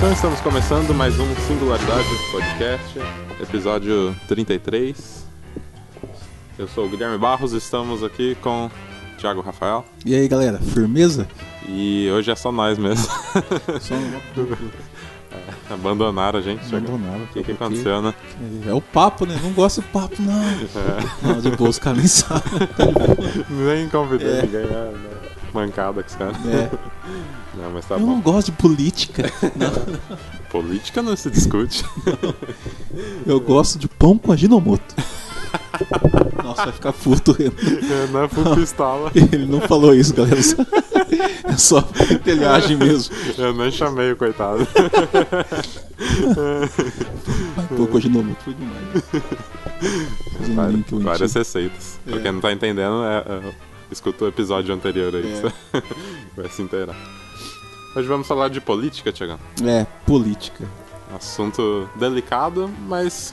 Então estamos começando mais um Singularidade Podcast, episódio 33. Eu sou o Guilherme Barros, estamos aqui com o Thiago Rafael. E aí galera, firmeza? E hoje é só nós mesmo. Só Abandonaram a gente. abandonaram. O que aconteceu, né? É o papo, né? Não gosto do papo, não. Não, depois os caras nem sabem. Nem convidei ninguém, né? Mancada com os caras. Não, mas tá Eu bom. não gosto de política. Política não se discute. Eu gosto de pão com aginomoto. Nossa, vai ficar puto. Não é por pistola. Ele não falou isso, galera. É só telhagem mesmo. Eu nem chamei o coitado. Pão com aginomoto foi demais. Várias receitas. Pra quem não tá entendendo, escuta o episódio anterior aí. Vai se inteirar. Hoje vamos falar de política, Thiago. Política. Assunto delicado, mas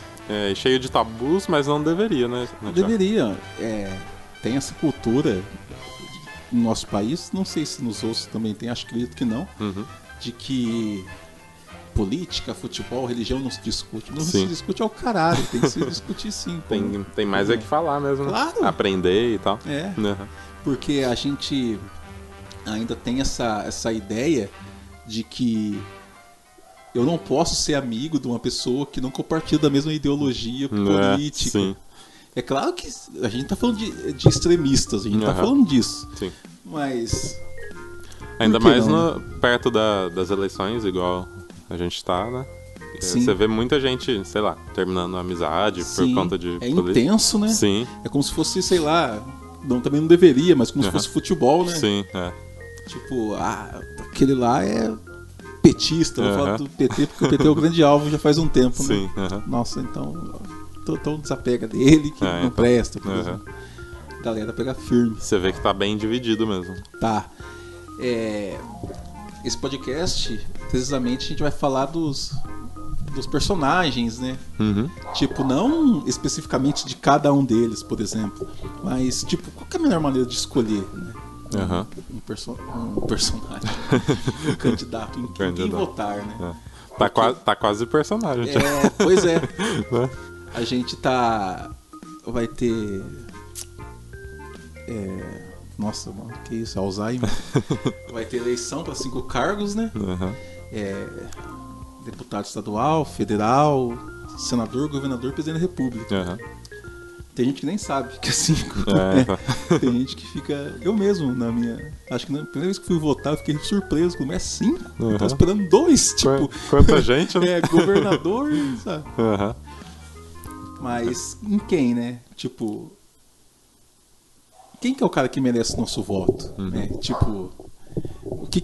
cheio de tabus, mas não deveria, né? Deveria. Tem essa cultura no nosso país, não sei se nos outros também tem, acredito que não, de que política, futebol, religião não se discute. Não se discute ao caralho, tem que se discutir sim. Tem mais que falar mesmo, claro. Né? Aprender e tal. Porque a gente ainda tem essa ideia de que eu não posso ser amigo de uma pessoa que não compartilha da mesma ideologia política. Sim. É claro que a gente tá falando de extremistas, a gente tá falando disso. Sim. Mas... Ainda mais perto das eleições, igual a gente tá, né? Sim. Você vê muita gente, sei lá, terminando a amizade por conta de política. É intenso, né? Sim. É como se fosse, sei lá... também não deveria, mas como se fosse futebol, né? Sim, Tipo, aquele lá é petista, vou falar do PT, porque o PT é o grande alvo já faz um tempo, sim, né? Nossa, então desapega dele que não presta, por exemplo. Galera pega firme. Você vê que tá bem dividido mesmo. Tá. Esse podcast, precisamente, a gente vai falar dos personagens, né? Tipo, não especificamente de cada um deles, por exemplo, mas tipo, qual que é a melhor maneira de escolher, né? Um personagem, um candidato, em quem votar, né? Tá quase personagem. Pois é. A gente vai ter nossa, mano, que isso, Alzheimer. Vai ter eleição para 5 cargos, né? Deputado estadual, federal, senador, governador, presidente da república. Tem gente que nem sabe que é 5. Tem gente que fica... Eu mesmo, acho que na primeira vez que fui votar, eu fiquei surpreso. Como é 5? Eu tava esperando 2. Tipo, quanta gente, né? Governador, sabe? Mas em quem, né? Tipo... Quem que é o cara que merece nosso voto? Tipo... O que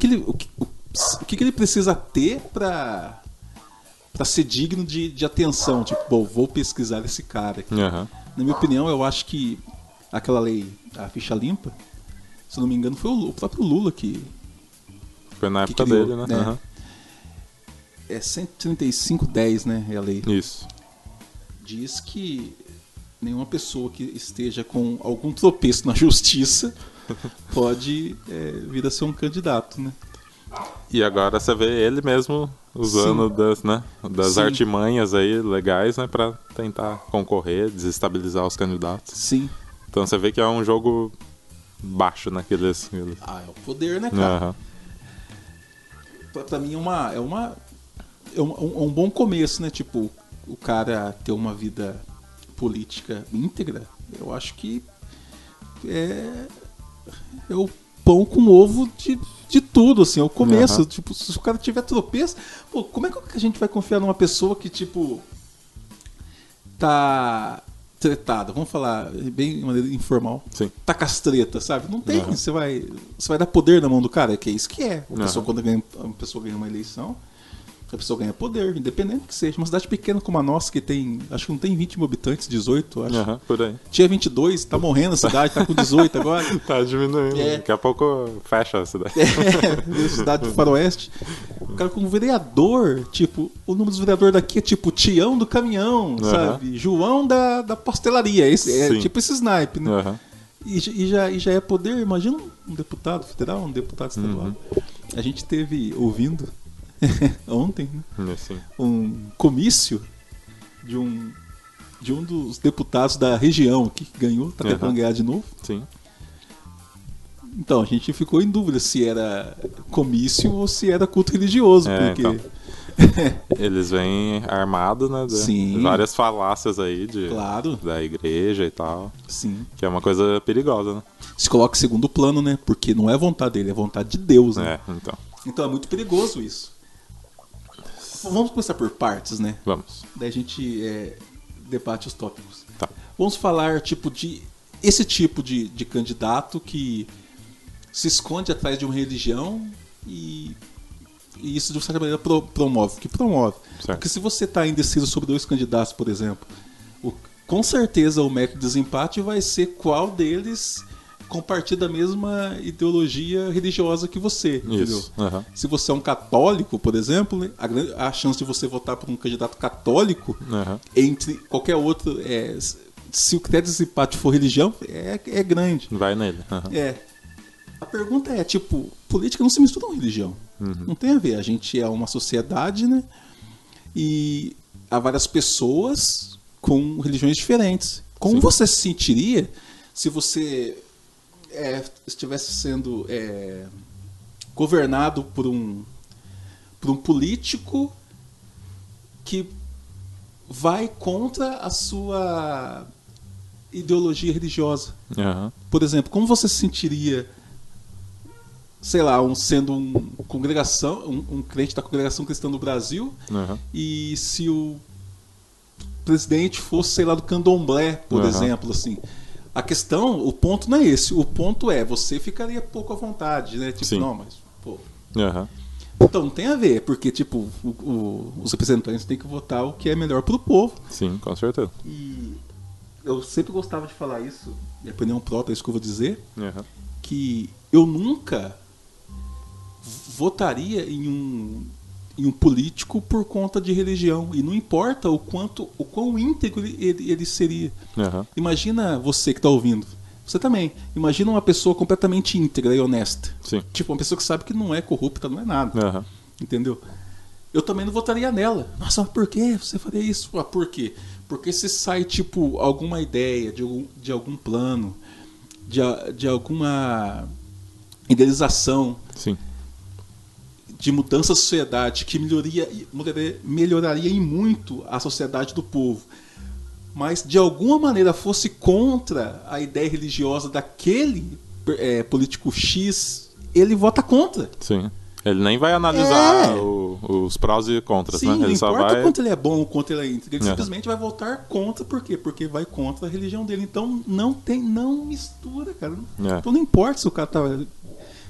ele precisa ter pra ser digno de atenção? Tipo, vou pesquisar esse cara aqui. Na minha opinião, eu acho que aquela lei, a ficha limpa, se não me engano, foi o próprio Lula que... Foi na época dele, né? É 13510, né? É a lei. Isso. Diz que nenhuma pessoa que esteja com algum tropeço na justiça pode vir a ser um candidato, né? E agora você vê ele mesmo usando das artimanhas aí legais, né, pra tentar concorrer, desestabilizar os candidatos. Sim. Então você vê que é um jogo baixo naqueles... é o poder, né, cara? Pra mim é um bom começo, né? Tipo, o cara ter uma vida política íntegra, eu acho que é o pão com ovo de tudo, assim, é o começo. Tipo, se o cara tiver tropeço, como é que a gente vai confiar numa pessoa que, tipo, tá tretada? Vamos falar bem de maneira informal. Sim. Tá castreta, sabe? Não tem. Você vai dar poder na mão do cara, que é isso que é. Quando uma pessoa ganha uma eleição, a pessoa ganha poder, independente que seja. Uma cidade pequena como a nossa, que tem, acho que não tem 20 mil habitantes, 18, acho. Por aí. Tinha 22, tá morrendo a cidade, tá com 18 agora. Tá diminuindo. Daqui a pouco fecha a cidade. Cidade do faroeste. O cara como vereador, tipo, o nome dos vereadores daqui é tipo Tião do caminhão, sabe? João da pastelaria. Tipo esse snipe, né? E já é poder. Imagina um deputado federal, um deputado estadual. A gente teve ouvindo ontem, né? Assim. Um comício de um dos deputados da região que ganhou, tá tentando ganhar de novo. Sim. Então, a gente ficou em dúvida se era comício ou se era culto religioso, porque... Então, eles vêm armados, né? Sim. Várias falácias aí Claro. da igreja e tal. Sim. Que é uma coisa perigosa, né? Se coloca em segundo plano, né? Porque não é vontade dele, é vontade de Deus, né? Então. Então é muito perigoso isso. Vamos começar por partes, né? Vamos. Daí a gente debate os tópicos. Tá. Vamos falar esse tipo de candidato que se esconde atrás de uma religião e isso de certa maneira promove. Certo. Porque se você está indeciso sobre 2 candidatos, por exemplo, com certeza o método de desempate vai ser qual deles compartilha da mesma ideologia religiosa que você. Isso. Entendeu? Se você é um católico, por exemplo, né, a chance de você votar por um candidato católico entre qualquer outro, se o critério de desempate for religião, é grande. Vai nele. A pergunta é, política não se mistura com religião. Não tem a ver. A gente é uma sociedade, né? E há várias pessoas com religiões diferentes. Como você se sentiria se você estivesse sendo governado por um político que vai contra a sua ideologia religiosa? Por exemplo, como você se sentiria, sei lá, sendo um crente da congregação cristã do Brasil, e se o presidente fosse, sei lá, do candomblé, por exemplo, assim. A questão, o ponto não é esse. O ponto é, você ficaria pouco à vontade, né? Não, mas, pô... Então, não tem a ver, porque, os representantes têm que votar o que é melhor pro povo. Sim, com certeza. E eu sempre gostava de falar isso, e a opinião própria, é isso que eu vou dizer, que eu nunca votaria em um político por conta de religião, e não importa o quão íntegro ele seria. Imagina você que está ouvindo, você também, imagina uma pessoa completamente íntegra e honesta. Sim. Uma pessoa que sabe que não é corrupta, não é nada. Entendeu? Eu também não votaria nela. Nossa, mas por que você faria isso? Por quê? Porque se sai alguma ideia de algum plano, de alguma idealização, sim, de mudança da sociedade que melhoraria em muito a sociedade do povo, mas de alguma maneira fosse contra a ideia religiosa daquele político X, ele vota contra. Sim. Ele nem vai analisar os prós e contras, sim, né? Ele não só importa vai... quanto ele é bom ou quanto ele é íntegro, ele simplesmente vai votar contra. Por quê? Porque vai contra a religião dele. Então não mistura, cara. Então não importa se o cara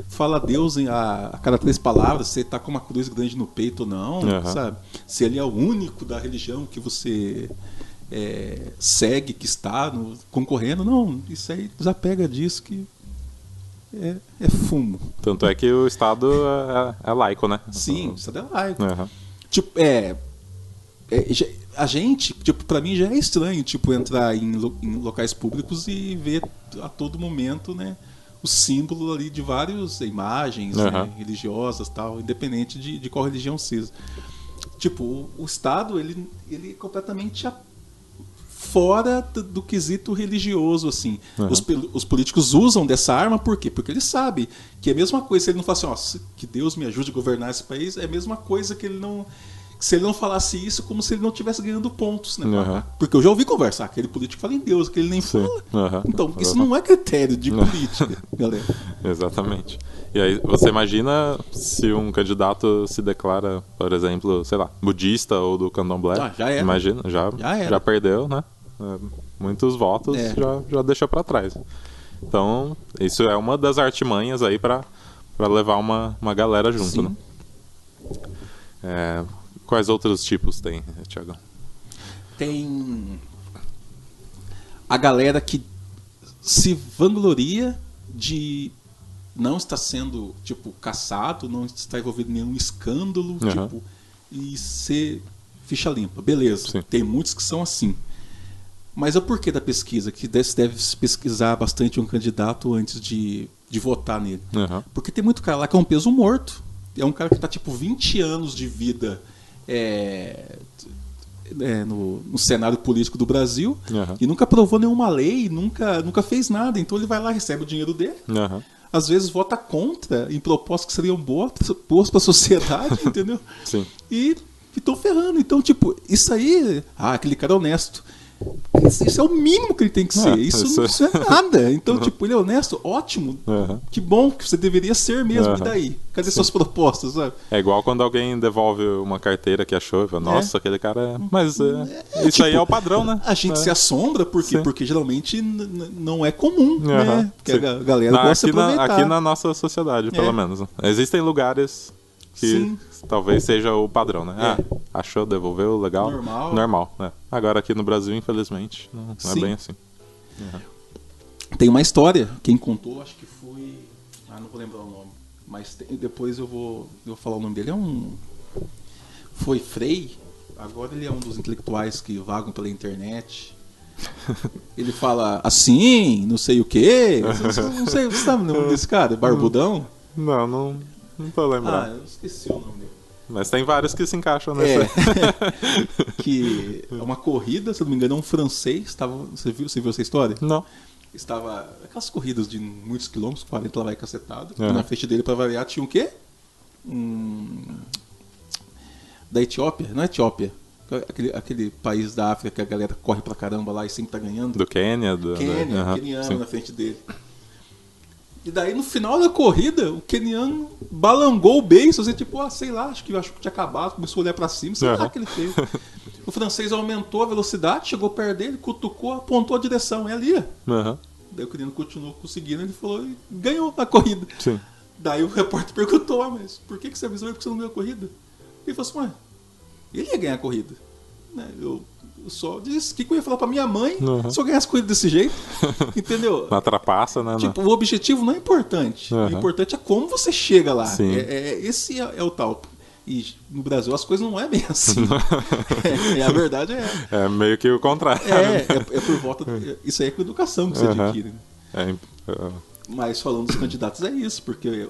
fala Deus a cada 3 palavras, se ele tá com uma cruz grande no peito ou não, sabe? Se ele é o único da religião que você segue, que está concorrendo, não, isso aí desapega disso que é fumo. Tanto é que o Estado é laico, né? Sim, o Estado é laico. A gente, pra mim já é estranho, entrar em locais públicos e ver a todo momento, né, o símbolo ali de várias imagens, né, religiosas, tal, independente de qual religião seja. O Estado, ele é completamente fora do quesito religioso, assim. Os políticos usam dessa arma por quê? Porque eles sabem que é a mesma coisa, se ele não falar assim, que Deus me ajude a governar esse país, é a mesma coisa que ele não... Se ele não falasse isso, como se ele não estivesse ganhando pontos, né? Porque eu já ouvi conversar, aquele político fala em Deus, que ele nem fala. Então, isso não é critério de política, galera. Exatamente. E aí, você imagina se um candidato se declara, por exemplo, sei lá, budista ou do candomblé. Já era. Imagina, já perdeu, né? Muitos votos já deixou pra trás. Então, isso é uma das artimanhas aí pra levar uma galera junto, sim, né? Quais outros tipos tem, Thiago? Tem a galera que se vangloria de não estar sendo, caçado, não estar envolvido em nenhum escândalo, e ser ficha limpa. Beleza, sim, tem muitos que são assim. Mas é o porquê da pesquisa, que deve pesquisar bastante um candidato antes de votar nele. Porque tem muito cara lá que é um peso morto. é um cara que tá tipo 20 anos de vida no cenário político do Brasil e nunca aprovou nenhuma lei, nunca fez nada. Então ele vai lá, recebe o dinheiro dele, às vezes vota contra em propostas que seriam boas para a sociedade, entendeu? Sim. E estão ferrando. Então, tipo, isso aí, aquele cara é honesto. Isso é o mínimo que ele tem que ser. Isso é nada. Então, tipo, ele é honesto, ótimo. Que bom que você deveria ser mesmo. E daí? Cadê suas propostas? Sabe? É igual quando alguém devolve uma carteira que achou e fala, nossa, aquele cara. Mas isso tipo, aí é o padrão, né? A gente se assombra porque geralmente não é comum, né? Porque a galera gosta de aproveitar. Aqui na nossa sociedade, pelo menos. Existem lugares que talvez seja o padrão, né? Achou, devolveu, legal. Normal. Né? Agora aqui no Brasil, infelizmente, não é bem assim. Tem uma história, quem contou, acho que foi... não vou lembrar o nome. Mas depois eu vou falar o nome dele. Foi Frei, agora ele é um dos intelectuais que vagam pela internet. Ele fala assim, não sei o quê. Não sei, você sabe o nome desse cara? Barbudão? Não tô lembrando. Eu esqueci o nome dele. Mas tem vários que se encaixam nessa. Que é uma corrida, se não me engano, é um francês. Você viu essa história? Não. Aquelas corridas de muitos quilômetros, 40 lá vai cacetado. E na frente dele, pra variar, tinha o quê? Da Etiópia? Não é Etiópia. Aquele país da África que a galera corre pra caramba lá e sempre tá ganhando. Do Quênia? Queniano na frente dele. E daí no final da corrida, o queniano balangou o beiço, assim, tipo, sei lá, acho que tinha acabado, começou a olhar pra cima, sei lá o que ele fez. O francês aumentou a velocidade, chegou perto dele, cutucou, apontou a direção, é ali. Daí o queniano continuou conseguindo, ele falou, e ganhou a corrida. Sim. Daí o repórter perguntou, mas por que você avisou ele que você não ganhou a corrida? Ele falou assim, ele ia ganhar a corrida. Eu só disse, o que eu ia falar pra minha mãe se eu ganhasse corrida desse jeito? Entendeu? Não trapaça, né? Tipo, o objetivo não é importante. O importante é como você chega lá. Esse é o tal. E no Brasil as coisas não é bem assim. A verdade é meio que o contrário. É por volta. Isso aí é com educação que você adquire. Mas falando dos candidatos é isso, porque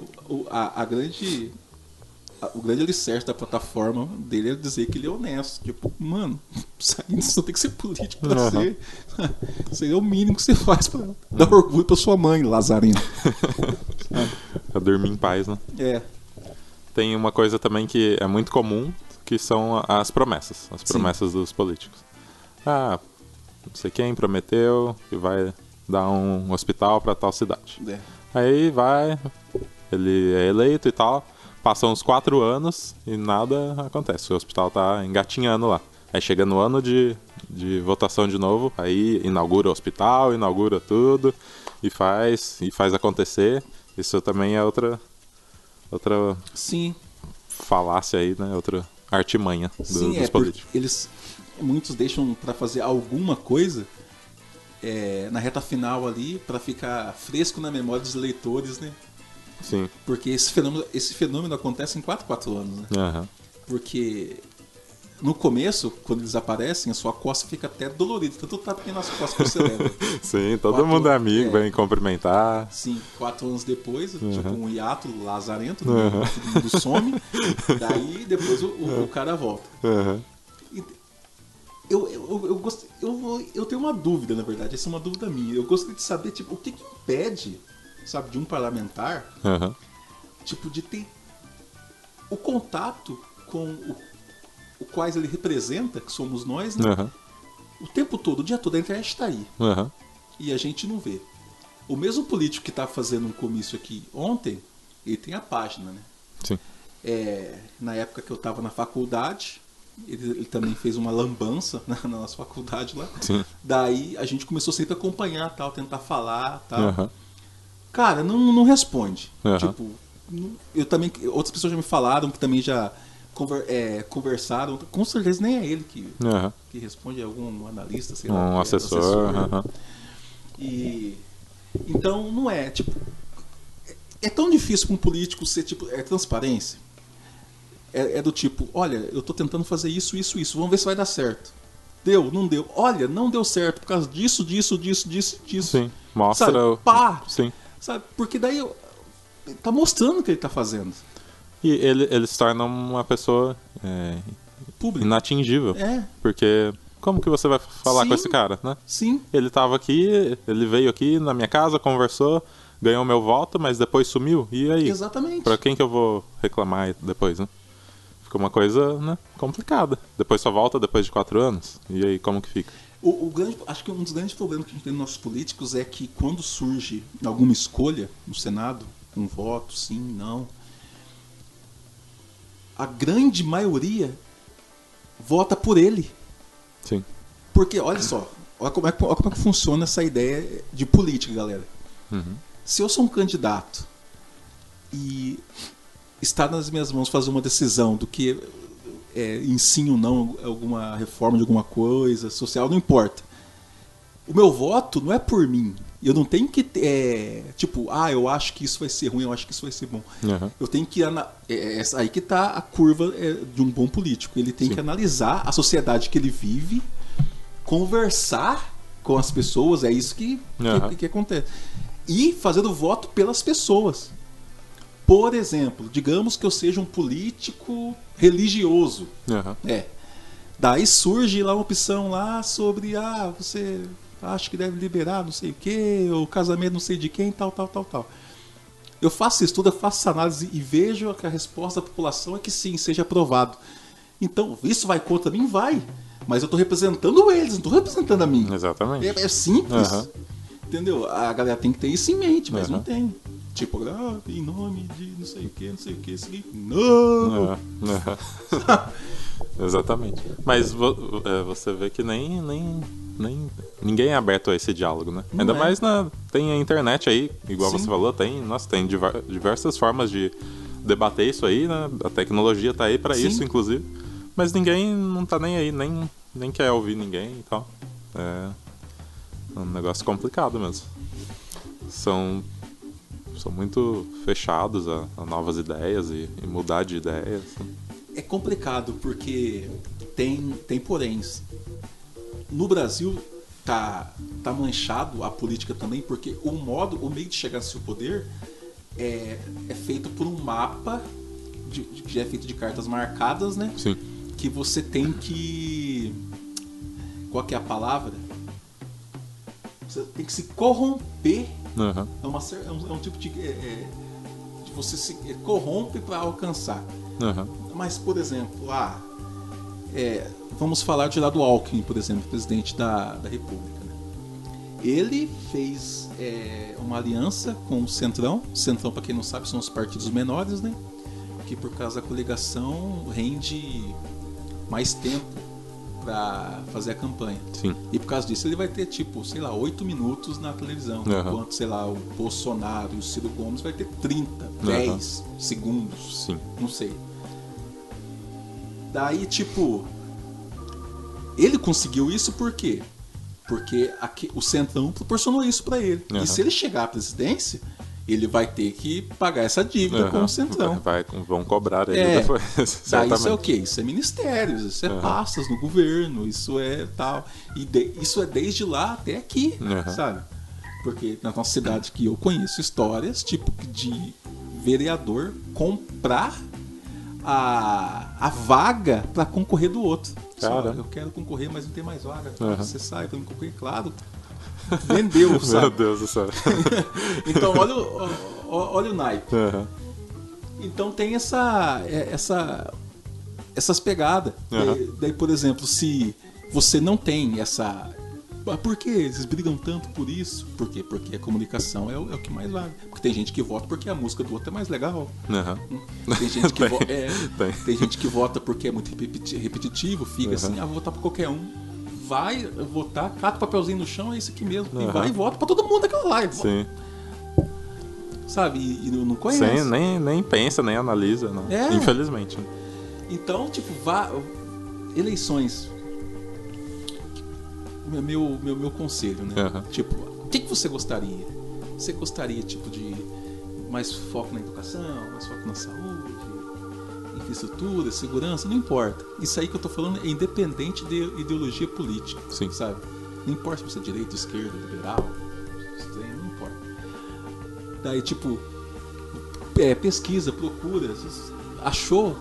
o grande alicerce da plataforma dele é dizer que ele é honesto. Tipo, mano, você não tem que ser político pra ser. Isso aí é o mínimo que você faz pra dar orgulho pra sua mãe, Lazarino. Pra dormir em paz, né? Tem uma coisa também que é muito comum, que são as promessas. As promessas dos políticos. Não sei quem prometeu que vai dar um hospital pra tal cidade. Aí vai, ele é eleito e tal. Passam uns 4 anos e nada acontece. O hospital tá engatinhando lá. Aí chega no ano de votação de novo, aí inaugura o hospital, inaugura tudo e faz acontecer. Isso também é outra falácia aí, né? Outra artimanha dos políticos. Muitos deixam para fazer alguma coisa na reta final ali, para ficar fresco na memória dos eleitores, né? Sim. Porque esse fenômeno acontece em 4 anos, né? Porque no começo, quando eles aparecem, a sua costa fica até dolorida, tanto tapinha nas costas que você leva. Sim, todo mundo é amigo, vem cumprimentar. Sim, 4 anos depois, tipo um hiato lazarento, todo mundo some, daí depois o cara volta. Eu tenho uma dúvida, na verdade, essa é uma dúvida minha. Eu gostaria de saber, tipo, o que impede, sabe, de um parlamentar, tipo, de ter o contato com o quais ele representa, que somos nós, né? O tempo todo, o dia todo, a internet está aí. E a gente não vê. O mesmo político que está fazendo um comício aqui ontem, ele tem a página, né? Sim. Na época que eu estava na faculdade, ele também fez uma lambança na nossa faculdade lá. Sim. Daí a gente começou sempre a acompanhar, tal, tentar falar, tal. Cara, não responde. Tipo, eu também, outras pessoas já me falaram que também já conversaram. Com certeza nem é ele que responde, é algum analista, sei lá. Um assessor. E então não é, tipo, é tão difícil para um político ser, tipo, transparência. É do tipo, olha, eu tô tentando fazer isso, vamos ver se vai dar certo. Deu, não deu. Olha, não deu certo por causa disso. Sim, mostra. Sabe? Pá! Sim. Sabe? Porque daí tá mostrando o que ele tá fazendo. E ele se torna uma pessoa Público. inatingível. Porque como que você vai falar Sim. com esse cara, né? Sim. Ele tava aqui, ele veio aqui na minha casa, conversou, ganhou meu voto, mas depois sumiu. E aí? Exatamente. Pra quem que eu vou reclamar depois, né? Fica uma coisa, né, complicada. Depois só volta depois de 4 anos. E aí, como que fica? Acho que um dos grandes problemas que a gente tem nos nossos políticos é que quando surge alguma escolha no Senado, um voto, sim, não, a grande maioria vota por ele. Sim. Porque, olha só, olha como é que funciona essa ideia de política, galera. Uhum. Se eu sou um candidato e está nas minhas mãos fazer uma decisão do que em sim ou não alguma reforma de alguma coisa social, não importa. O meu voto não é por mim. Eu não tenho que eu acho que isso vai ser ruim, eu acho que isso vai ser bom. Uhum. Eu tenho que aí que está a curva de um bom político. Ele tem que analisar a sociedade que ele vive, conversar com as pessoas, é isso que acontece. E fazer o voto pelas pessoas. Por exemplo, digamos que eu seja um político religioso. Uhum. Daí surge lá uma opção lá sobre você acha que deve liberar não sei o que, ou casamento não sei de quem, tal. Eu faço isso tudo, eu faço essa análise e vejo que a resposta da população é que sim, seja aprovado. Então, isso vai contra mim? Vai. Mas eu estou representando eles, não estou representando a mim. Exatamente. É simples. Uhum. Entendeu? A galera tem que ter isso em mente, mas não tem. Tipo, em nome de não sei o que, não! Exatamente. Mas você vê que nem ninguém é aberto a esse diálogo, né? Ainda mais tem a internet aí, igual você falou, tem diversas formas de debater isso aí, né? A tecnologia tá aí pra isso, inclusive. Mas ninguém não tá nem aí, nem quer ouvir ninguém e tal. É um negócio complicado mesmo. São muito fechados a novas ideias e mudar de ideias. É complicado porque tem poréns. No Brasil tá manchado a política também, porque o meio de chegar ao seu poder é feito por um mapa que já é feito de cartas marcadas, né? Sim. Que você tem que... Qual que é a palavra? Você tem que se corromper. Uhum. É um tipo de você se corrompe para alcançar. Uhum. Mas, por exemplo, vamos falar de lá do Alckmin, por exemplo, presidente da República. Né? Ele fez uma aliança com o Centrão. O Centrão, para quem não sabe, são os partidos menores, né? Que por causa da coligação rende mais tempo para fazer a campanha. Sim. E por causa disso ele vai ter 8 minutos na televisão. Enquanto, o Bolsonaro e o Ciro Gomes vai ter 30, 10 segundos. Sim. Não sei. Daí, ele conseguiu isso por quê? Porque o Centrão proporcionou isso para ele. E se ele chegar à presidência, ele vai ter que pagar essa dívida com o Centrão. Vão cobrar ele depois. Daí isso é o quê? Isso é ministérios, isso é pastas no governo, isso é tal. E isso é desde lá até aqui, sabe? Porque na nossa cidade que eu conheço histórias, de vereador comprar a vaga para concorrer do outro. Eu quero concorrer, mas não tem mais vaga. Você sai para me concorrer, claro. Vendeu, sabe? Meu Deus do céu. Então, olha o naipe. Então tem essas pegadas. Daí, por exemplo, se você não tem essa... Por que eles brigam tanto por isso? Por quê? Porque a comunicação é o que mais vale. Porque tem gente que vota porque a música do outro é mais legal. Tem gente que tem gente que vota porque é muito repetitivo, fica assim, vou votar por qualquer um. Vai votar, cata o papelzinho no chão, é isso aqui mesmo. E vai e vota pra todo mundo aquela live. Sim. Sabe? E não conhece. Nem pensa, nem analisa. Não. Infelizmente. Então, eleições. Meu conselho, né? O que você gostaria? Você gostaria, de mais foco na educação, mais foco na saúde, infraestrutura, segurança? Não importa. Isso aí que eu tô falando é independente de ideologia política. Sim. Sabe? Não importa se você é direita, esquerda, liberal, não importa. Daí, pesquisa, procura, achou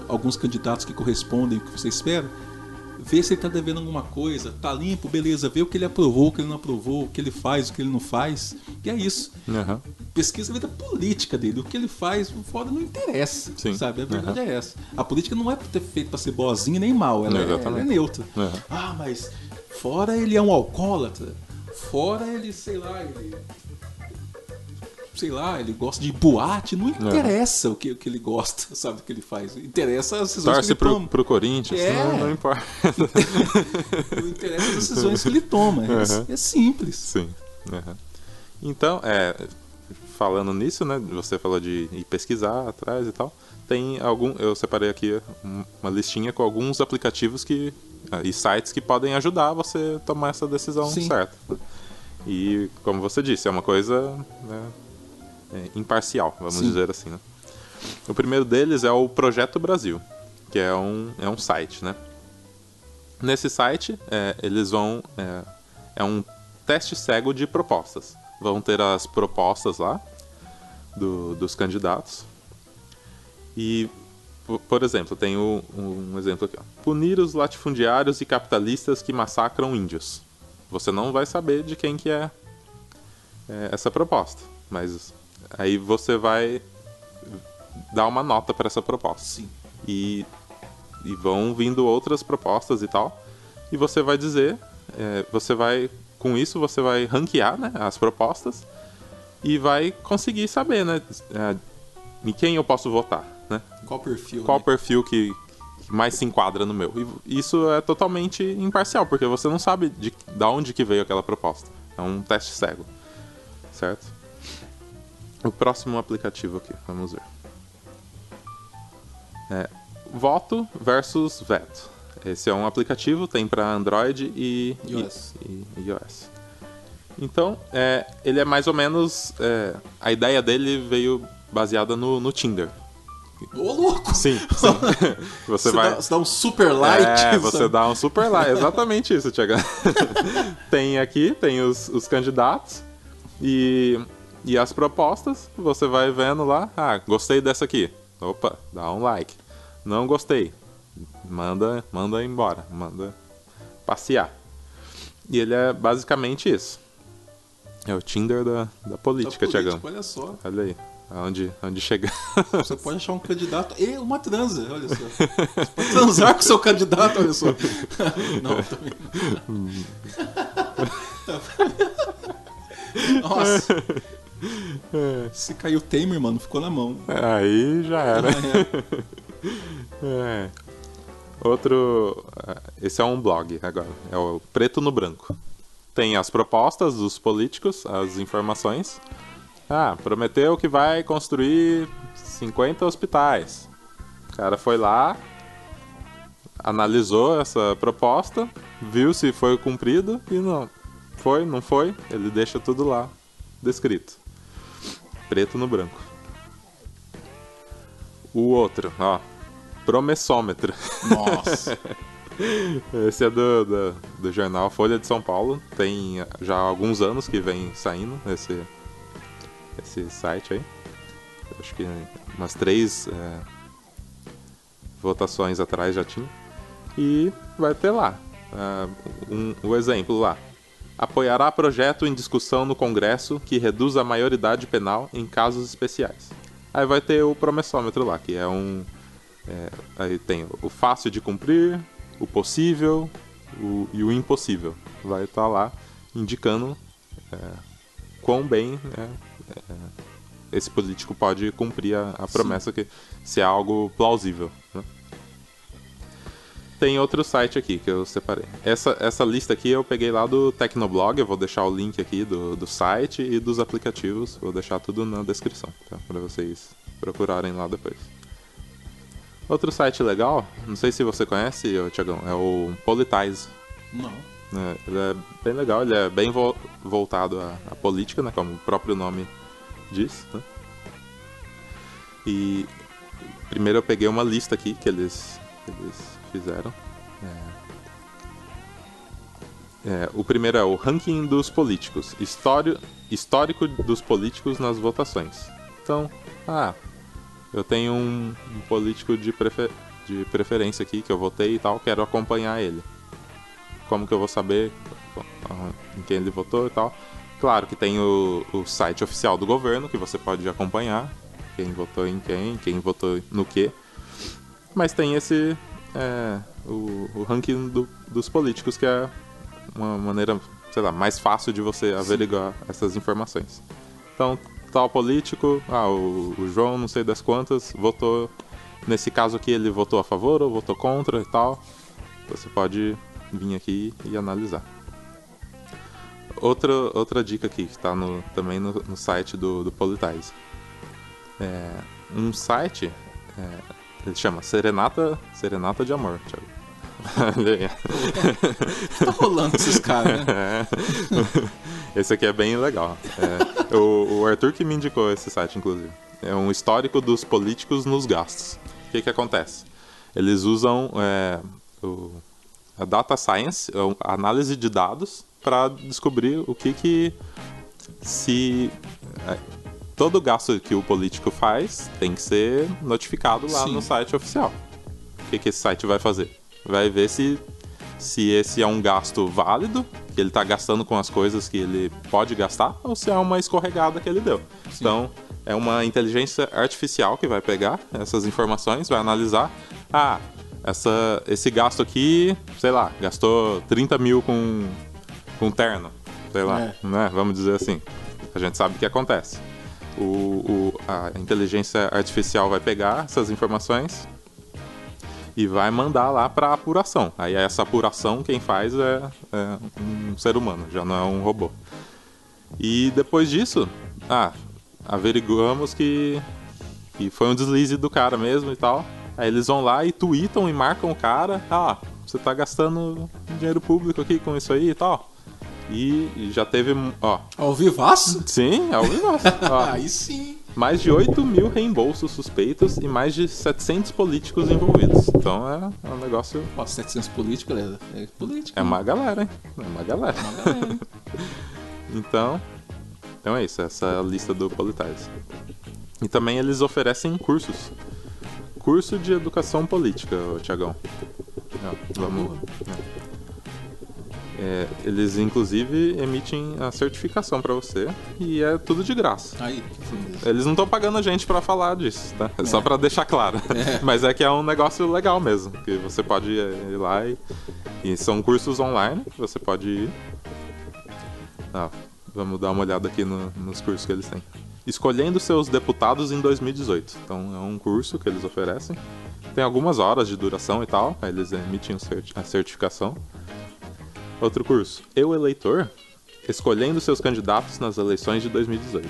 alguns candidatos que correspondem ao que você espera, vê se ele está devendo alguma coisa, tá limpo, beleza, vê o que ele aprovou, o que ele não aprovou, o que ele faz, o que ele não faz, e é isso. Pesquisa a vida política dele, o que ele faz fora não interessa. Sim. Sabe? A verdade é essa. A política não é feita para ser boazinha nem mal, ela é neutra. Ah, mas fora ele é um alcoólatra, fora ele, sei lá, ele gosta de boate, não interessa o que ele gosta, sabe, o que ele faz. Interessa as decisões que ele toma. Pro Corinthians, não importa. Não interessa as decisões que ele toma. É simples. Sim. Então, falando nisso, né, você falou de ir pesquisar atrás e tal. Eu separei aqui uma listinha com alguns aplicativos e sites que podem ajudar você a tomar essa decisão certa. E, como você disse, é uma coisa, né, imparcial, vamos dizer assim, né? O primeiro deles é o Projeto Brasil, que é um site, né? Nesse site, eles vão... é um teste cego de propostas. Vão ter as propostas lá dos candidatos. E, por exemplo, tem um exemplo aqui, ó. Punir os latifundiários e capitalistas que massacram índios. Você não vai saber de quem que é essa proposta, mas aí você vai dar uma nota para essa proposta. Sim. E vão vindo outras propostas e tal, e você vai dizer, com isso você vai ranquear, né, as propostas e vai conseguir saber, né, em quem eu posso votar, né? Qual perfil? Qual perfil que mais se enquadra no meu. E isso é totalmente imparcial, porque você não sabe de onde que veio aquela proposta. É um teste cego, certo? O próximo aplicativo aqui, vamos ver. Voto versus Veto. Esse é um aplicativo, tem para Android e iOS. Então, ele é mais ou menos... a ideia dele veio baseada no Tinder. Ô, louco! Sim. Você dá um super like. Você dá um super like. Exatamente isso, Thiago. Tem os candidatos e as propostas. Você vai vendo lá. Ah, gostei dessa aqui. Opa, dá um like. Não gostei. Manda embora. Manda passear. E ele é basicamente isso. É o Tinder da política, Thiagão. Olha só. Olha aí. Onde chegar. Você pode achar um candidato e uma transa, olha só. Você pode transar com o seu candidato, olha só. Não, também não. Nossa. Se caiu o Temer, mano, ficou na mão. Aí já era. Outro... Esse é um blog agora. É o Preto no Branco. Tem as propostas dos políticos, as informações... prometeu que vai construir 50 hospitais. O cara foi lá, analisou essa proposta, viu se foi cumprido e não foi, ele deixa tudo lá descrito. Preto no branco. O outro, promessômetro. Nossa. Esse é do jornal Folha de São Paulo. Tem já alguns anos que vem saindo esse site aí. Acho que umas 3 votações atrás já tinha. E vai ter lá o exemplo lá. Apoiará projeto em discussão no Congresso que reduz a maioridade penal em casos especiais. Aí vai ter o promessômetro lá, que é aí tem o fácil de cumprir, o possível e o impossível. Vai estar lá indicando quão bem esse político pode cumprir a promessa, que se é algo plausível, né? Tem outro site aqui que eu separei. Essa lista aqui eu peguei lá do Tecnoblog. Eu vou deixar o link aqui do site e dos aplicativos. Vou deixar tudo na descrição, tá? Para vocês procurarem lá depois. Outro site legal, não sei se você conhece, Thiagão, é o Politize. Não. Ele é bem legal, ele é bem voltado à política, né, como o próprio nome diz, né? E primeiro eu peguei uma lista aqui que eles fizeram. O primeiro é o ranking dos políticos, histórico dos políticos nas votações. Então, eu tenho um político de preferência aqui, que eu votei e tal, quero acompanhar ele. Como que eu vou saber em quem ele votou e tal? Claro que tem o site oficial do governo, que você pode acompanhar quem votou em quem votou no quê. Mas tem esse, o ranking dos políticos, que é uma maneira, sei lá, mais fácil de você averiguar essas informações. Então, tal político, o João, não sei das quantas, votou, nesse caso aqui ele votou a favor ou votou contra e tal. Você pode vir aqui e analisar. Outra dica aqui, que está também no site do Politize. Um site, ele chama Serenata de Amor, Thiago. Tá rolando esses caras, né? Esse aqui é bem legal. O Arthur que me indicou esse site, inclusive. É um histórico dos políticos nos gastos. O que acontece? Eles usam a data science, a análise de dados, para descobrir o que se todo gasto que o político faz tem que ser notificado lá no site oficial. O que esse site vai fazer? Vai ver se esse é um gasto válido, que ele está gastando com as coisas que ele pode gastar, ou se é uma escorregada que ele deu. Sim. Então, é uma inteligência artificial que vai pegar essas informações, vai analisar. Esse gasto aqui, sei lá, gastou 30 mil com terno, sei lá, né? Vamos dizer assim. A gente sabe o que acontece. A inteligência artificial vai pegar essas informações e vai mandar lá para apuração. Aí essa apuração quem faz é um ser humano, já não é um robô. E depois disso, averiguamos que foi um deslize do cara mesmo e tal. Aí eles vão lá e tweetam e marcam o cara. Você tá gastando dinheiro público aqui com isso aí e tal. E já teve, Ao vivaço? Sim, ao vivaço. Aí sim. Mais de 8 mil reembolsos suspeitos e mais de 700 políticos envolvidos. Então é um negócio... 700 políticos, é política. É uma galera, hein? É uma galera. Então é isso, essa é a lista do Politize. E também eles oferecem cursos. Curso de educação política, Thiagão. Vamos... eles inclusive emitem a certificação pra você e é tudo de graça. Eles não estão pagando a gente pra falar disso, tá? Só pra deixar claro. Mas é que é um negócio legal mesmo, que você pode ir lá e são cursos online que você pode ir. Vamos dar uma olhada aqui nos cursos que eles têm. Escolhendo seus deputados em 2018. Então é um curso que eles oferecem. Tem algumas horas de duração e tal, aí eles emitem a certificação. Outro curso, Eu Eleitor, escolhendo seus candidatos nas eleições de 2018.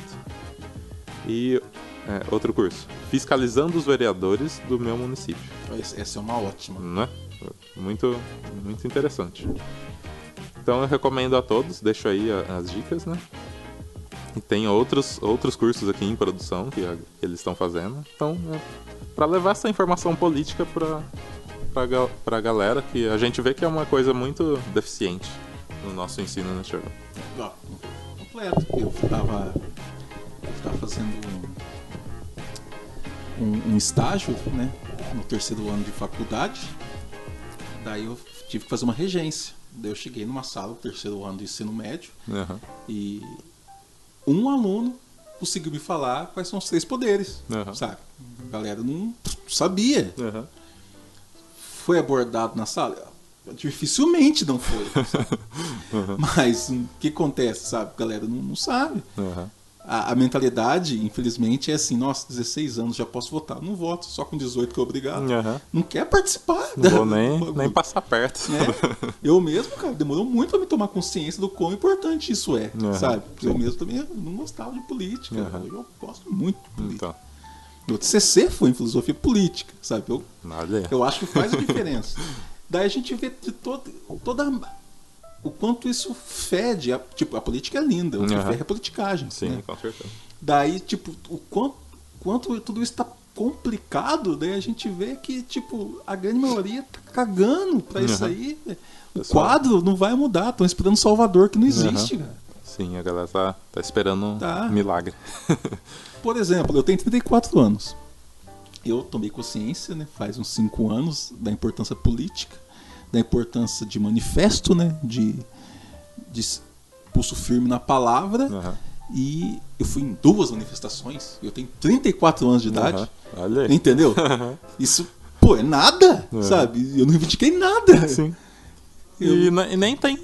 E outro curso, Fiscalizando os vereadores do meu município. Essa é uma ótima. Né? Muito, muito interessante. Então eu recomendo a todos, deixo aí as dicas, né? E tem outros cursos aqui em produção que eles estão fazendo. Então, para levar essa informação política pra galera, que a gente vê que é uma coisa muito deficiente no nosso ensino, né, Thiago? Completo. Eu tava fazendo um estágio, né, no terceiro ano de faculdade. Daí eu tive que fazer uma regência. Daí eu cheguei numa sala, no terceiro ano do ensino médio, e um aluno conseguiu me falar quais são os 3 poderes, sabe? A galera não sabia. Foi abordado na sala? Dificilmente não foi, sabe? Mas o que acontece, sabe? A galera não sabe. A mentalidade, infelizmente, é assim: nossa, 16 anos, já posso votar. Não voto, só com 18 que é obrigado. Não quer participar. Não vou nem passar perto. Eu mesmo, cara, demorou muito pra me tomar consciência do quão importante isso é, sabe? Eu mesmo também não gostava de política. Eu gosto muito de política. Meu TCC foi em filosofia política, sabe? Eu acho que faz a diferença. Daí a gente vê de toda o quanto isso fede. A política é linda, o que fede é a politicagem. Sim, né? Com certeza. Daí, o quanto tudo isso tá complicado, daí a gente vê que, a grande maioria tá cagando pra isso aí. O quadro não vai mudar, estão esperando Salvador, que não existe, cara. Sim, a galera tá esperando um milagre. Por exemplo, eu tenho 34 anos. eu tomei consciência, né, faz uns 5 anos, da importância política, da importância de manifesto, né, de pulso firme na palavra. E eu fui em 2 manifestações. Eu tenho 34 anos de idade. Olha aí. Entendeu? Isso, pô, é nada, sabe? Eu não reivindiquei nada. Sim. E nem tem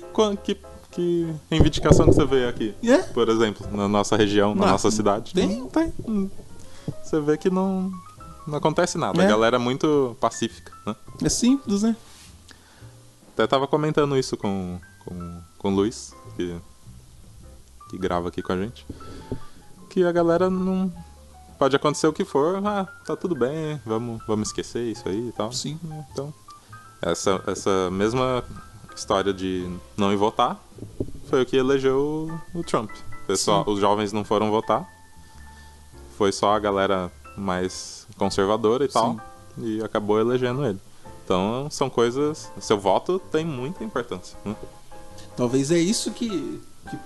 que reivindicação que você vê aqui. Por exemplo, na nossa região, na nossa cidade. Tem. Você vê que não acontece nada. A galera é muito pacífica, né? É simples, né? Até tava comentando isso com o Luiz, que grava aqui com a gente. Que a galera não... Pode acontecer o que for, tá tudo bem, vamos esquecer isso aí e tal. Sim. Então, essa mesma história de não ir votar foi o que elegeu o Trump. Os jovens não foram votar, foi só a galera mais conservadora e tal, e acabou elegendo ele. Então, são coisas... Seu voto tem muita importância, né? Talvez é isso que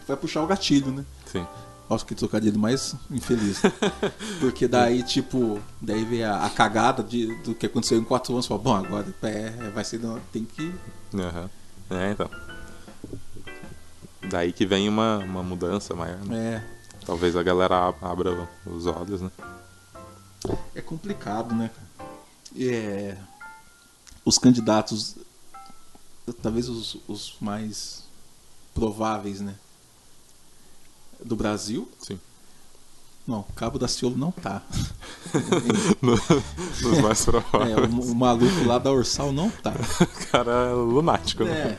vai puxar o gatilho, né? Sim. Nossa, que trocadilho mais infeliz. Porque daí, daí vem a cagada do que aconteceu em 4 anos. Fala, bom, agora vai ser... Tem que... Então. Daí que vem uma mudança maior, né? Talvez a galera abra os olhos, né? É complicado, né? Os candidatos, talvez os mais prováveis, né? Do Brasil. Sim. Não, Cabo Daciolo não tá. Nos mais prováveis. O maluco lá da Ursal não tá. O cara é lunático, né?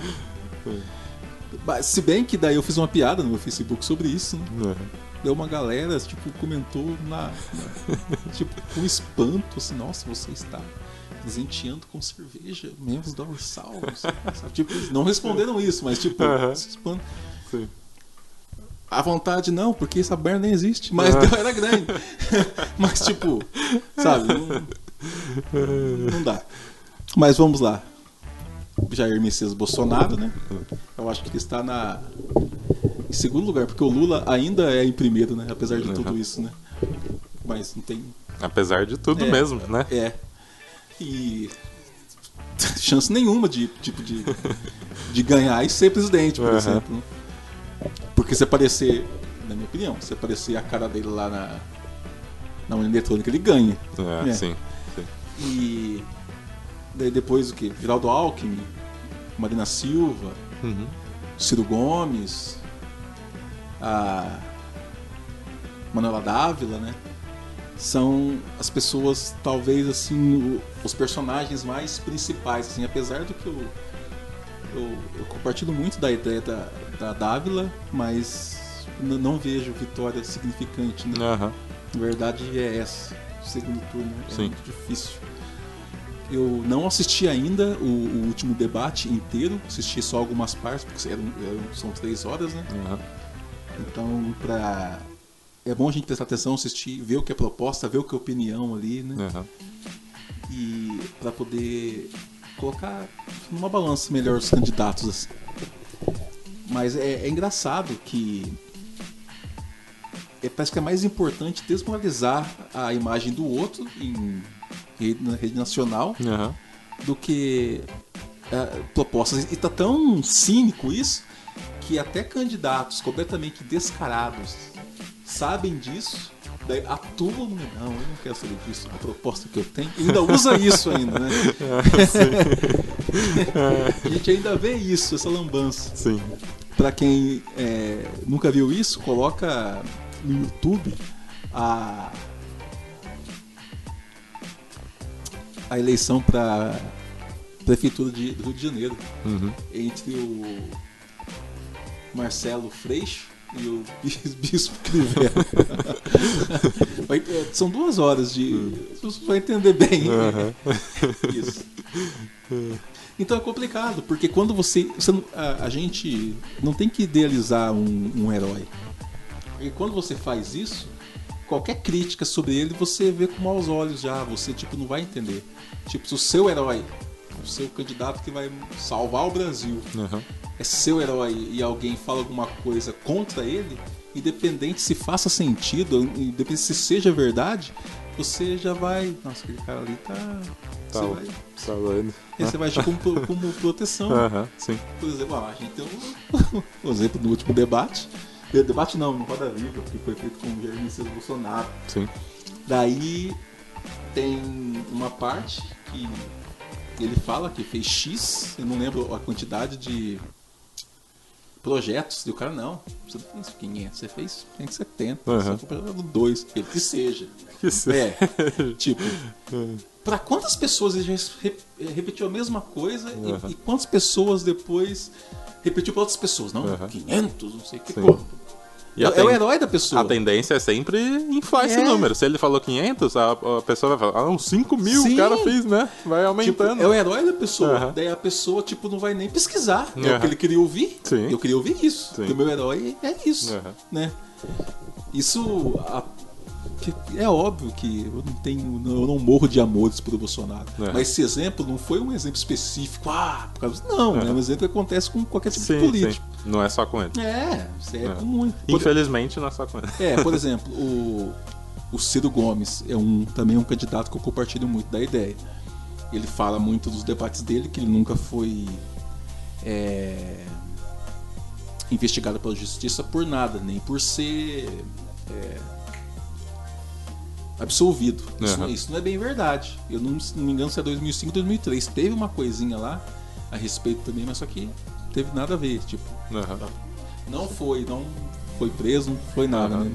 Se bem que daí eu fiz uma piada no meu Facebook sobre isso, né? Deu uma galera, comentou com espanto, assim, nossa, você está presenteando com cerveja membros da Ursal, sabe? Não responderam isso, mas espanto. Sim. À vontade não, porque essa merda nem existe, mas era grande. Mas sabe, não dá. Mas vamos lá. Jair Messias Bolsonaro, né? Eu acho que ele está em segundo lugar, porque o Lula ainda é em primeiro, né? Apesar de tudo isso, né? Mas não tem... Apesar de tudo mesmo, né? E chance nenhuma de ganhar e ser presidente, por exemplo. Né? Porque se aparecer, na minha opinião, se aparecer a cara dele lá na urna eletrônica, ele ganha. Sim. E daí depois o quê? Geraldo Alckmin, Marina Silva, Ciro Gomes, a Manuela Dávila, né? São as pessoas, talvez, assim, os personagens mais principais, assim, apesar do que eu compartilho muito da ideia da Dávila, mas não vejo vitória significante, né? Na verdade é essa, o segundo turno é muito difícil. Eu não assisti ainda o último debate inteiro, assisti só algumas partes, porque são 3 horas, né? Então, é bom a gente prestar atenção, assistir, ver o que é proposta, ver o que é opinião ali, né? E para poder colocar numa balança melhor os candidatos, assim. Mas é engraçado que parece que é mais importante desmoralizar a imagem do outro na rede nacional do que propostas. E tá tão cínico isso que até candidatos completamente descarados sabem disso, daí atuam no... Não, eu não quero saber disso, a proposta que eu tenho, e ainda usa isso ainda, né? A gente ainda vê isso, essa lambança. Sim. Pra quem nunca viu isso, coloca no YouTube a eleição para prefeitura do Rio de Janeiro, entre o Marcelo Freixo e o Bispo Crivella. São 2 horas você vai entender bem. Isso. Então é complicado, porque quando a gente não tem que idealizar um herói. E quando você faz isso, qualquer crítica sobre ele você vê com maus olhos já. Você não vai entender. Se o seu herói, o seu candidato que vai salvar o Brasil, é seu herói e alguém fala alguma coisa contra ele, independente se faça sentido, independente se seja verdade, você já vai... Nossa, aquele cara ali tá doido. Você vai agir como proteção. Sim. Por exemplo, a gente tem um exemplo no último debate. Debate não, no Roda Viva, que foi feito com o Jair Messias Bolsonaro. Sim. Daí tem uma parte que ele fala que fez X, eu não lembro a quantidade de projetos. E o cara, não, você não fez 500, você fez 170, você foi para 2, ele que seja. Tipo, para quantas pessoas ele já repetiu a mesma coisa e quantas pessoas depois repetiu para outras pessoas? Não, 500, não sei o que, pô. É o herói da pessoa. A tendência é sempre inflar esse número. Se ele falou 500, a pessoa vai falar, 5 mil o cara fez, né? Vai aumentando. Tipo, é o herói da pessoa. Daí a pessoa, tipo, não vai nem pesquisar. É o que ele queria ouvir. Sim. Eu queria ouvir isso. Porque o meu herói é isso. Né? Isso... É óbvio que eu não morro de amores pelo Bolsonaro. Mas esse exemplo não foi um exemplo específico. Por causa... Não, é um exemplo que acontece com qualquer tipo de político. Sim. Não é só com ele. Isso é com muito. Infelizmente não é só com ele. Por exemplo, o Ciro Gomes também é um candidato que eu compartilho muito da ideia. Ele fala muito dos debates dele, que ele nunca foi investigado pela justiça por nada, nem por ser absolvido. Isso não é bem verdade. Eu não me engano se é 2005, 2003. Teve uma coisinha lá a respeito também, mas só que teve nada a ver, tipo. Não foi preso, não foi nada, né?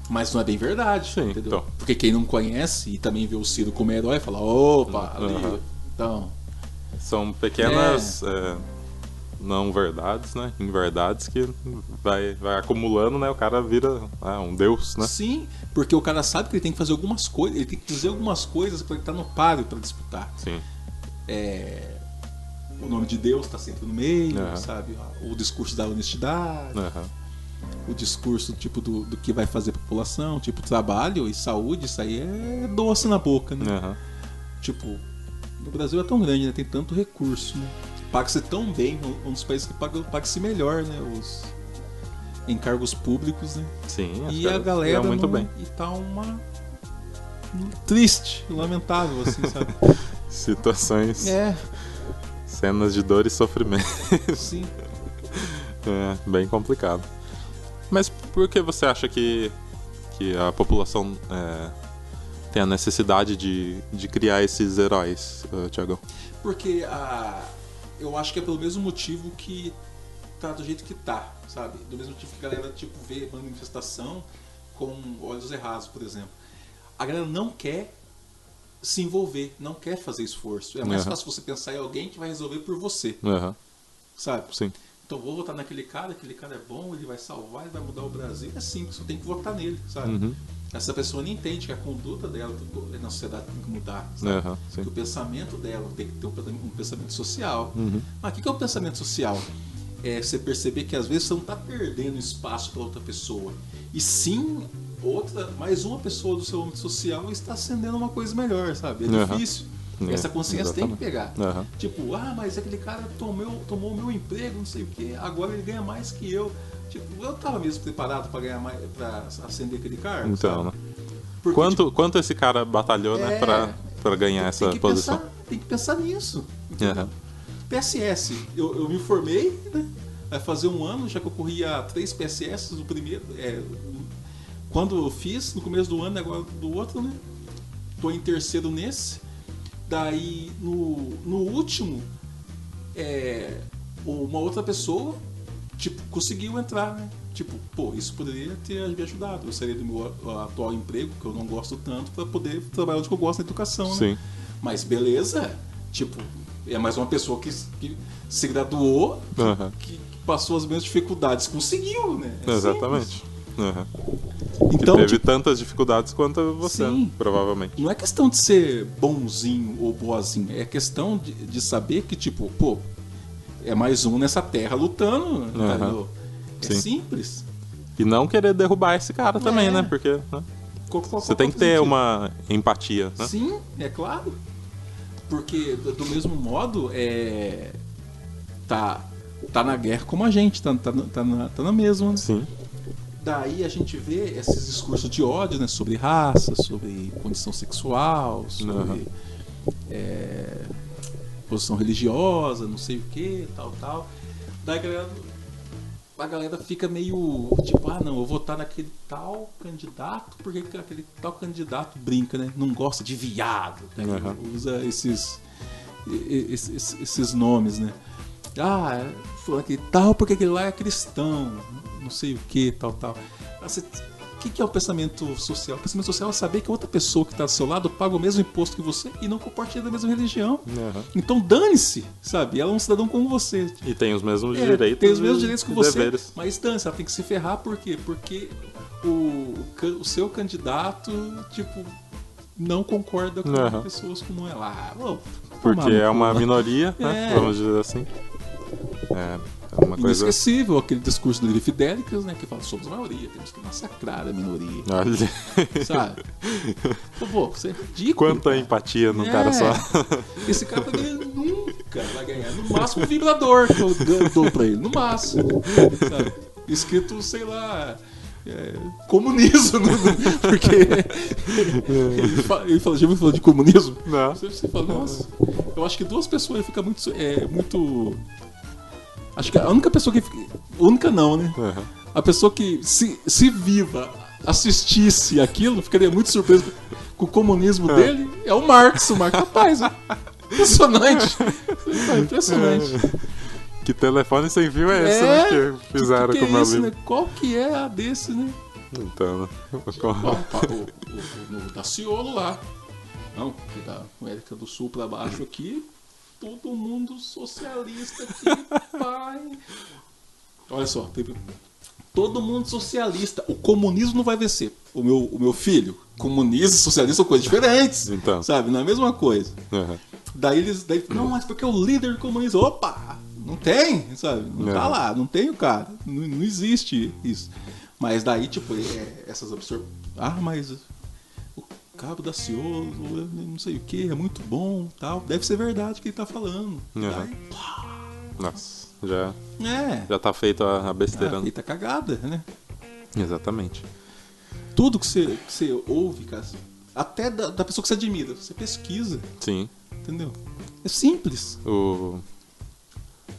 Mas não é bem verdade, entendeu? Então. Porque quem não conhece e também vê o Ciro como herói fala, opa, ali, então... São pequenas não verdades, né? Inverdades que vai acumulando, né? O cara vira um deus, né? Sim, porque o cara sabe que ele tem que fazer algumas coisas, ele tem que dizer algumas coisas para ele estar no páreo para disputar. Sim. O nome de Deus está sempre no meio, sabe? O discurso da honestidade, o discurso tipo do que vai fazer a população, tipo trabalho e saúde, isso aí é doce na boca, né? Tipo, o Brasil é tão grande, né? Tem tanto recurso, né? Paga-se tão bem, um dos países que paga-se melhor, né? Os encargos públicos, né? Sim, e a galera muito bem. E tá triste, lamentável, assim, sabe? Situações... Cenas de dor e sofrimento. Sim. Bem complicado. Mas por que você acha que a população tem a necessidade de criar esses heróis, Thiagão? Porque eu acho que é pelo mesmo motivo que tá do jeito que tá, sabe? Do mesmo motivo que a galera vê manifestação com olhos errados, por exemplo. A galera não quer se envolver, não quer fazer esforço. É mais fácil você pensar em alguém que vai resolver por você. Sabe? Sim. Então vou votar naquele cara é bom, ele vai salvar, ele vai mudar o Brasil. É simples, eu tenho que votar nele, sabe? Essa pessoa não entende que a conduta dela na sociedade tem que mudar, sabe? Que o pensamento dela tem que ter um pensamento social. Mas o que é o pensamento social? É você perceber que às vezes você não está perdendo espaço para outra pessoa. E sim, mais uma pessoa do seu âmbito social está acendendo uma coisa melhor, sabe? É difícil. Essa consciência tem que pegar. Tipo, mas aquele cara tomou o meu emprego, não sei o que, agora ele ganha mais que eu. Tipo, eu tava mesmo preparado para ganhar mais, para acender aquele cargo. Então, sabe? Porque, quanto esse cara batalhou, né, para ganhar essa posição? Tem que pensar nisso. PSS, eu me formei, né? Vai fazer um ano, já que eu corria 3 PSS, o primeiro, quando eu fiz, no começo do ano, agora do outro, né? Tô em terceiro nesse. Daí, no último, uma outra pessoa, tipo, conseguiu entrar, né? Tipo, isso poderia ter me ajudado. Eu sairia do meu atual emprego, que eu não gosto tanto, para poder trabalhar onde eu gosto, na educação, né? Sim. Mas beleza, tipo, é mais uma pessoa que se graduou, que passou as mesmas dificuldades, conseguiu, né? Exatamente. Então, que teve tantas dificuldades quanto você, provavelmente. Não é questão de ser bonzinho ou boazinho, é questão de saber que, tipo, é mais um nessa terra lutando, entendeu? É simples. E não querer derrubar esse cara também, né? Porque você tem que ter uma empatia, né? Sim, é claro. Porque, do mesmo modo, tá na guerra como a gente, tá na mesma. Sim. daí a gente vê esses discursos de ódio, né? Sobre raça, sobre condição sexual, sobre posição religiosa, não sei o que, tal. Daí a galera fica meio tipo, não, eu vou votar naquele tal candidato, porque aquele tal candidato brinca, né? Não gosta de viado, né? Usa esses nomes, né? Falando aquele tal porque aquele lá é cristão, não sei o que, tal. O que é o pensamento social? O pensamento social é saber que a outra pessoa que está do seu lado paga o mesmo imposto que você e não compartilha da mesma religião. Então dane-se, sabe? Ela é um cidadão como você. E tem os mesmos direitos. Tem os mesmos direitos que você. Deveres. Mas dane-se, ela tem que se ferrar por quê? Porque o seu candidato, tipo, não concorda com pessoas como ela. Porque é uma minoria, né? Vamos dizer assim. É uma coisa inesquecível, aquele discurso do Livre Fidélicas, né? Que fala, somos a maioria, temos que massacrar a minoria. Olha. Sabe? Você é ridículo. Quanta cara. empatia num cara só. Esse cara nunca vai ganhar. No máximo um vibrador que eu dou pra ele. No máximo. Sabe? Escrito, sei lá... comunismo, porque ele fala, já ouviu falar de comunismo? Não. Você fala, nossa, eu acho que duas pessoas fica muito acho que a única pessoa que única não, né? A pessoa que se viva assistisse aquilo, ficaria muito surpreso com o comunismo dele, é o Marx. Rapaz, impressionante. Impressionante. Que telefone sem fio é esse, né? Que fizeram com o meu livro. Né? Qual que é a desse, né? Então, o Daciolo lá. Não, que da América do Sul pra baixo aqui, todo mundo socialista aqui, pai. Olha só, todo mundo socialista. O comunismo não vai vencer. O meu filho, comunismo e socialista são coisas diferentes. Então. Sabe? Não é a mesma coisa. Daí não, mas porque o líder comunista. Opa! Não tem, sabe? Não tá lá, não tem o cara. Não existe isso. Mas daí, tipo, essas absurdas. Mas o Cabo Daciolo, não sei o que, é muito bom, tal. Deve ser verdade o que ele tá falando. Daí, nossa, já tá feita a besteira. Tá feita a cagada, né? Exatamente. Tudo que você ouve, cara, até da pessoa que você admira, você pesquisa. Sim. Entendeu? É simples.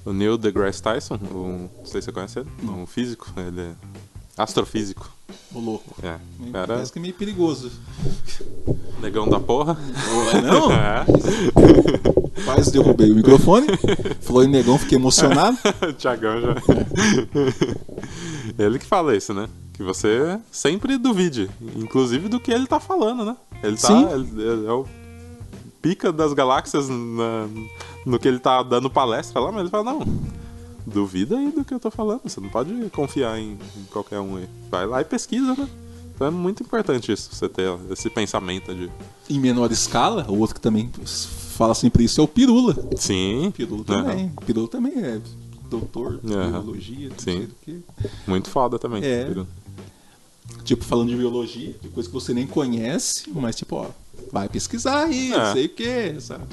O Neil deGrasse Tyson, não sei se você conhece ele, um físico, ele é astrofísico. O louco. Parece que é meio perigoso. Negão da porra. Não? Quase derrubei o microfone. Falou em negão, fiquei emocionado. Tiagão já. Ele que fala isso, né? Que você sempre duvide, inclusive do que ele tá falando, né? Ele é o pica das galáxias no que ele tá dando palestra lá, mas ele fala, não, duvida aí do que eu tô falando, você não pode confiar em qualquer um aí. Vai lá e pesquisa, né? Então é muito importante isso, você ter esse pensamento de... Em menor escala, o outro que também fala sempre isso é o Pirula. Sim. Pirula também. Pirula também é doutor de biologia, não sei do que. Muito foda também. Tipo, falando de biologia, de coisa que você nem conhece, mas tipo, vai pesquisar aí, não sei o que, sabe?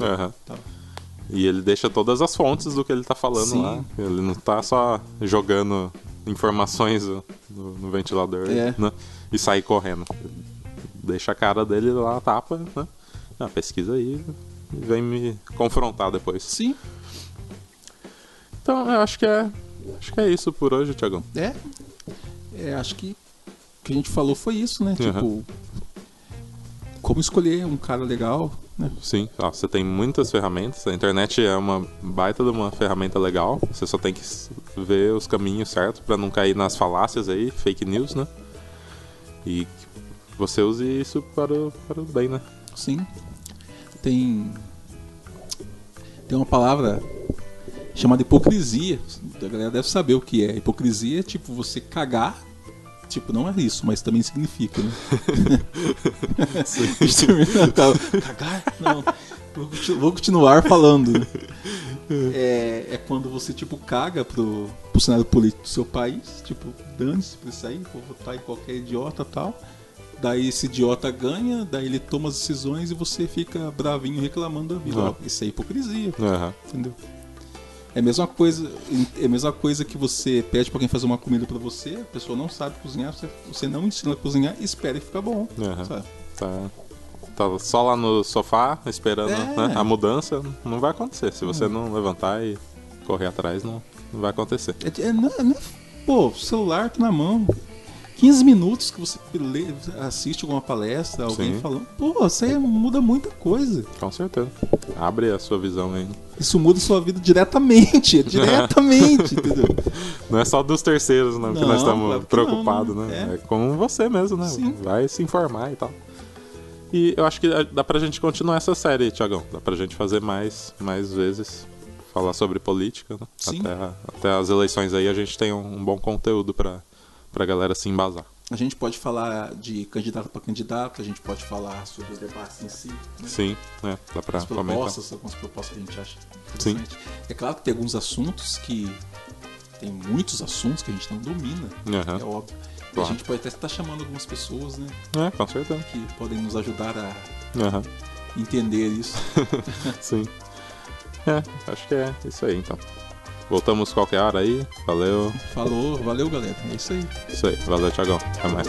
E ele deixa todas as fontes do que ele tá falando lá. Ele não tá só jogando informações no ventilador, né? E sair correndo. Deixa a cara dele lá, tapa, né? Pesquisa aí e vem me confrontar depois. Sim. Então, eu acho que é isso por hoje, Thiagão. Acho que o que a gente falou foi isso, né? Tipo, como escolher um cara legal, né? Sim, você tem muitas ferramentas. A internet é uma baita de uma ferramenta legal. Você só tem que ver os caminhos certos pra não cair nas falácias aí, fake news, né? E você use isso para o bem, né? Sim. Tem uma palavra chamada hipocrisia. A galera deve saber o que é. Hipocrisia é tipo você cagar. Tipo, não é isso, mas também significa, né? Cagar? Não. Vou continuar falando. É quando você, tipo, caga pro cenário político do seu país. Tipo, dane-se pra isso aí, vou votar em qualquer idiota e tal. Daí esse idiota ganha, daí ele toma as decisões e você fica bravinho reclamando da vida. Isso é hipocrisia. Entendeu? É a mesma coisa que você pede pra alguém fazer uma comida pra você, a pessoa não sabe cozinhar, você não ensina a cozinhar e espera que fica bom. Sabe? Tá só lá no sofá esperando né, a mudança, não vai acontecer. Se você não levantar e correr atrás, não vai acontecer. Pô, celular tá na mão. 15 minutos que você assiste alguma palestra, alguém Sim. falando, pô, isso aí muda muita coisa. Com certeza. Abre a sua visão aí. Isso muda a sua vida diretamente, entendeu? Não é só dos terceiros não, que nós estamos preocupados, né? É com você mesmo, né? Sim. Vai se informar e tal. E eu acho que dá pra gente continuar essa série, Thiagão. Dá pra gente fazer mais vezes, falar sobre política, né? Sim. Até as eleições aí a gente tem um bom conteúdo pra galera se embasar. A gente pode falar de candidato para candidato, a gente pode falar sobre os debates em si. Né? Sim, dá pra comentar. Algumas propostas que a gente acha interessante. Sim. É claro que tem alguns assuntos tem muitos assuntos que a gente não domina, é óbvio. Claro. A gente pode até estar chamando algumas pessoas, né? Com certeza. Que podem nos ajudar a entender isso. Sim. Acho que é isso aí, então. Voltamos qualquer hora aí. Valeu. Valeu, galera. É isso aí. Isso aí. Valeu, Thiagão. Até mais.